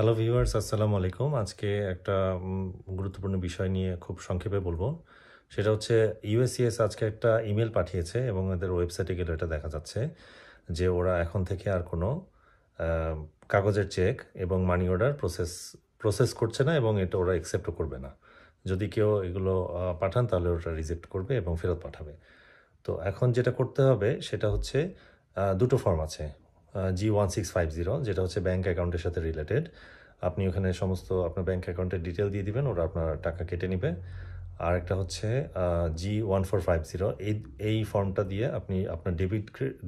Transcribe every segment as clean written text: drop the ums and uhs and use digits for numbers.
Hello viewers, আসসালামু আলাইকুম। আজকে একটা গুরুত্বপূর্ণ বিষয় নিয়ে খুব সংক্ষেপে বলবো। সেটা হচ্ছে ইউএসসিএস আজকে একটা ইমেল পাঠিয়েছে এবং ওদের ওয়েবসাইটে গেলে এটা দেখা যাচ্ছে যে ওরা এখন থেকে আর কোনো আ কাগজের চেক এবং মানি অর্ডার প্রসেস করছে না এবং এটা ওরা অ্যাকসেপ্টও করবে না। যদি কেউ এগুলো পাঠান তাহলে ওটা রিজেক্ট করবে এবং ফেরত পাঠাবে। তো এখন যেটা করতে হবে সেটা হচ্ছে দুটো ফর্ম আছে। G1650 যেটা হচ্ছে ব্যাংক অ্যাকাউন্টের সাথে রিলেটেড। আপনি ওখানে সমস্ত আপনার ব্যাংক অ্যাকাউন্টের ডিটেল দিয়ে দিবেন, ওরা আপনার টাকা কেটে নিবে। আরেকটা হচ্ছে G1450, এই ফর্মটা দিয়ে আপনি আপনার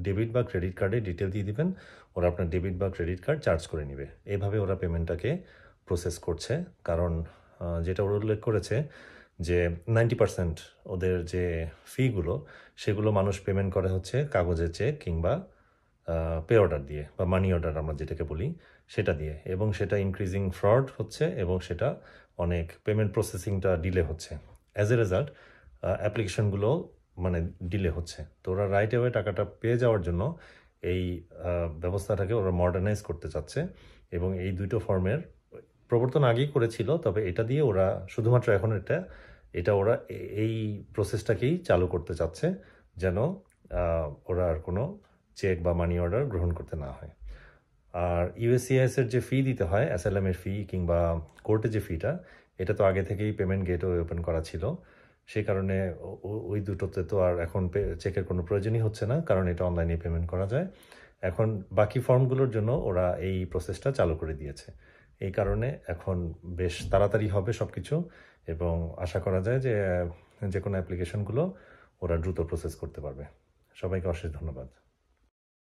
ডেবিট বা ক্রেডিট কার্ডের ডিটেল দিয়ে দিবেন, ওরা আপনার ডেবিট বা ক্রেডিট কার্ড চার্জ করে নিবে। এভাবে ওরা পেমেন্টটাকে প্রসেস করছে। কারণ যেটা ওরা উল্লেখ করেছে যে 90% ওদের যে ফিগুলো সেগুলো মানুষ পেমেন্ট করে হচ্ছে কাগজের চেক কিংবা পে অর্ডার দিয়ে বা মানি অর্ডার আমরা যেটাকে বলি সেটা দিয়ে, এবং সেটা ইনক্রিজিং ফ্রড হচ্ছে এবং সেটা অনেক পেমেন্ট প্রসেসিংটা ডিলে হচ্ছে। অ্যাজ এ রেজাল্ট অ্যাপ্লিকেশনগুলো মানে ডিলে হচ্ছে। তো ওরা রাইট অ্যাওয়ে টাকাটা পেয়ে যাওয়ার জন্য এই ব্যবস্থাটাকে ওরা মডার্নাইজ করতে চাচ্ছে এবং এই দুটো ফর্মের প্রবর্তন আগেই করেছিল, তবে এটা দিয়ে ওরা শুধুমাত্র এখন এটা ওরা এই প্রসেসটাকেই চালু করতে চাচ্ছে যেন ওরা আর কোনো চেক বা মানি অর্ডার গ্রহণ করতে না হয়। আর ইউএসসিআইএস এর যে ফি দিতে হয়, অ্যাসাইলামের ফি কিংবা কোর্টে যে ফিটা, এটা তো আগে থেকেই পেমেন্ট গেটওয়ে ওপেন করা ছিল। সেই কারণে ওই দুটোতে তো আর এখন চেকের কোনো প্রয়োজনই হচ্ছে না, কারণ এটা অনলাইনে পেমেন্ট করা যায়। এখন বাকি ফর্মগুলোর জন্য ওরা এই প্রসেসটা চালু করে দিয়েছে। এই কারণে এখন বেশ তাড়াতাড়ি হবে সব কিছু এবং আশা করা যায় যে যে কোনো অ্যাপ্লিকেশনগুলো ওরা দ্রুত প্রসেস করতে পারবে। সবাইকে অশেষ ধন্যবাদ।